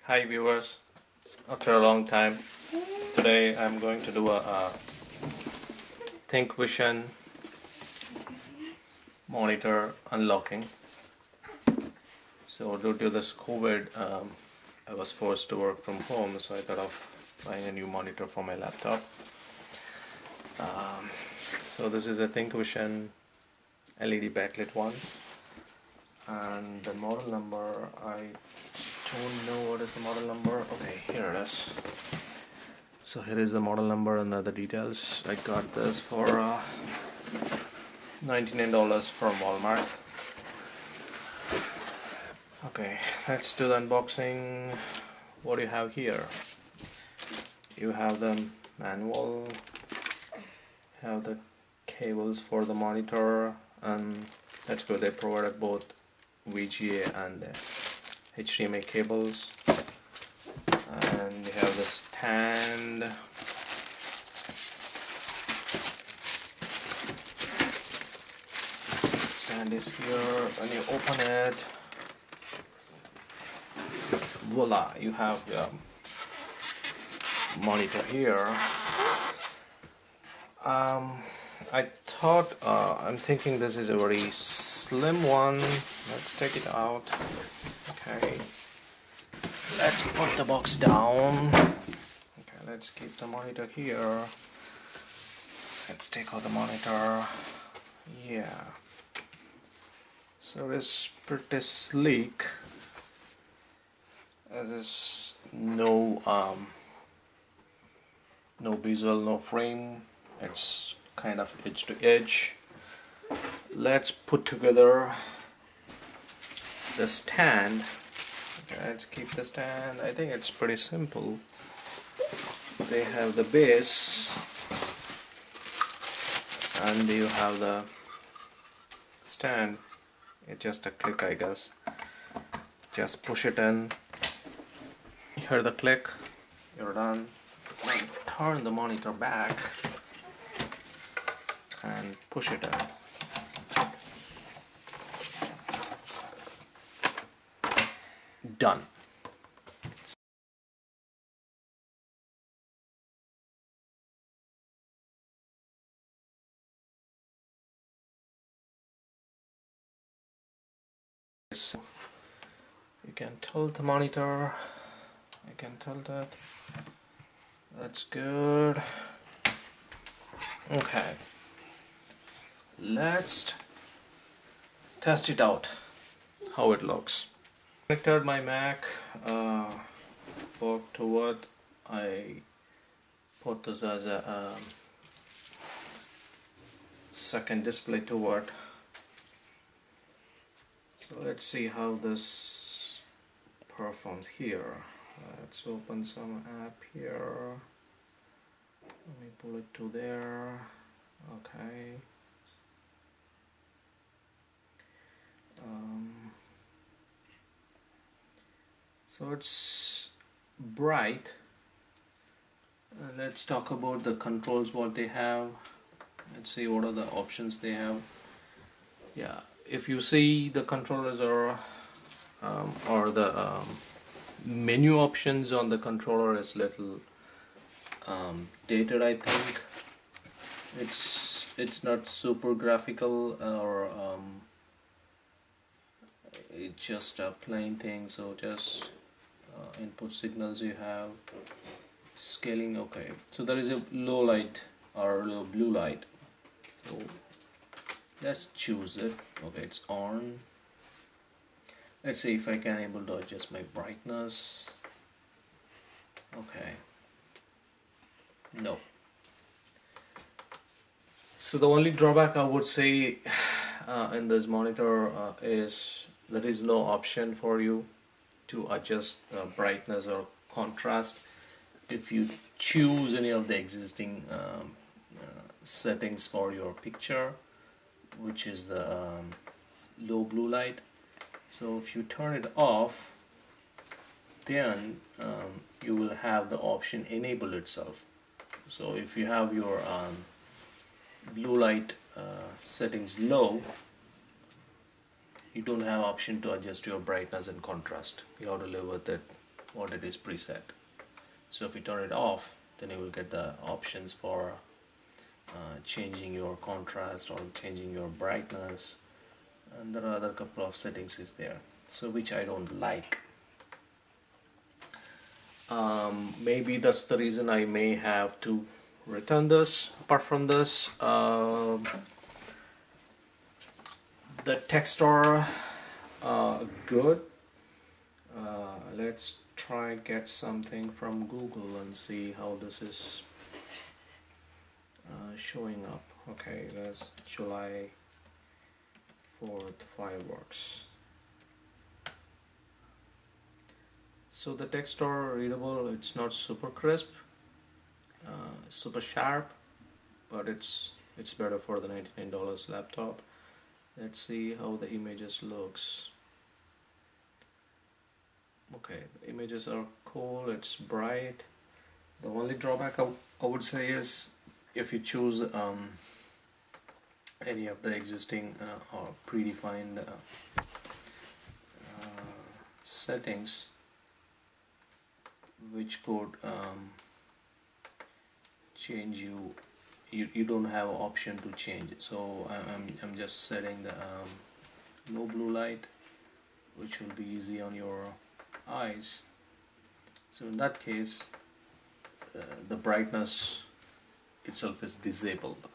Hi viewers, after a long time, today I'm going to do a Thinkvision monitor unlocking. So due to this COVID, I was forced to work from home, so I thought of buying a new monitor for my laptop. So this is a Thinkvision LED backlit one, and the model number, I don't know what is the model number. Okay, here it is. So here is the model number and other details. I got this for $99 from Walmart. Okay, let's do the unboxing. What do you have here? You have the manual, have the cables for the monitor, and that's good. They provided both VGA and HDMI cables, and you have the stand. The stand is here. When you open it, voila, you have the monitor here. I'm thinking this is a very slim one. Let's take it out. Okay, let's put the box down. Okay, let's keep the monitor here. Let's take out the monitor. Yeah, so it's pretty sleek. There's no bezel, no frame. It's kind of edge to edge. Let's put together the stand. Okay, let's keep the stand. I think it's pretty simple. They have the base, and you have the stand. It's just a click, I guess. Just push it in. Hear the click. You're done. Turn the monitor back and push it in. Done. So you can tilt the monitor. I can tilt it. That's good. Okay. Let's test it out. How it looks. Connected my Mac port to it. I put this as a second display to it. So let's see how this performs here. Let's open some app here. Let me pull it to there. Okay. So it's bright. Let's talk about the controls, what they have. Let's see what are the options they have. Yeah, if you see the controllers are or the menu options on the controller is little dated, I think. It's not super graphical, or it's just a plain thing. So just input signals you have, scaling. Okay, so there is a low light or low blue light, so let's choose it. Okay, it's on. Let's see if I can able to adjust my brightness. Okay, no. So the only drawback I would say in this monitor is there is no option for you to adjust brightness or contrast if you choose any of the existing settings for your picture, which is the low blue light. So if you turn it off, then you will have the option enable itself. So if you have your blue light settings low, you don't have option to adjust your brightness and contrast. You have to live with it what it is preset. So if you turn it off, then you will get the options for changing your contrast or changing your brightness, and there are other couple of settings is there, so which I don't like. Maybe that's the reason I may have to return this. Apart from this, the texture good. Let's try get something from Google and see how this is showing up. Okay, that's July 4th fireworks. So the texture readable, it's not super crisp, super sharp, but it's better for the $99 laptop. Let's see how the images looks. Okay, the images are cool, it's bright. The only drawback I would say is if you choose any of the existing or predefined settings, which could change you don't have an option to change it. So I'm just setting the no blue light, which will be easy on your eyes. So in that case, the brightness itself is disabled.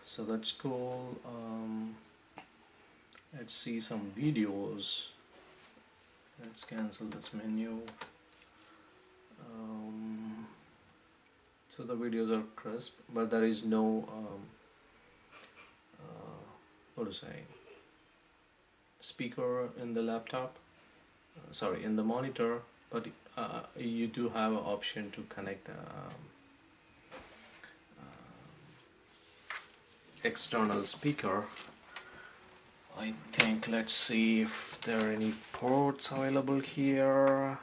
So that's cool. Let's see some videos. Let's cancel this menu. So the videos are crisp, but there is no what to say, speaker in the laptop, sorry, in the monitor, but you do have an option to connect external speaker. I think, let's see if there are any ports available here.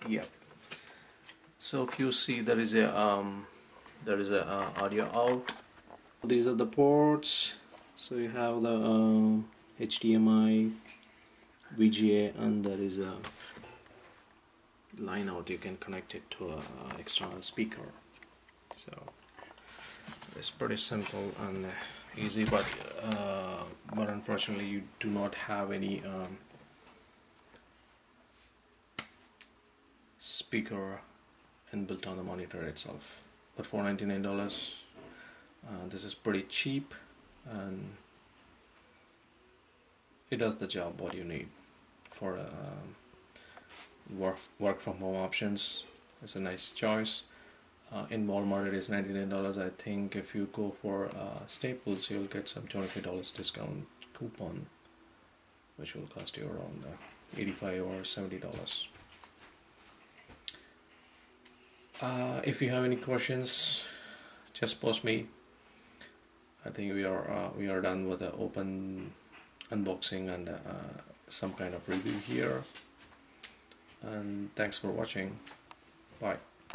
Yep. So if you see, there is a audio out. These are the ports. So you have the HDMI, VGA, and there is a line out. You can connect it to a external speaker. So it's pretty simple and easy, but unfortunately you do not have any speaker inbuilt on the monitor itself. But for $99, this is pretty cheap, and it does the job what you need for work from home options. It's a nice choice. In Walmart it is $99. I think if you go for Staples, you'll get some $25 discount coupon, which will cost you around $85 or $70. If you have any questions, just post me. I think we are done with the open unboxing and some kind of review here. And thanks for watching. Bye.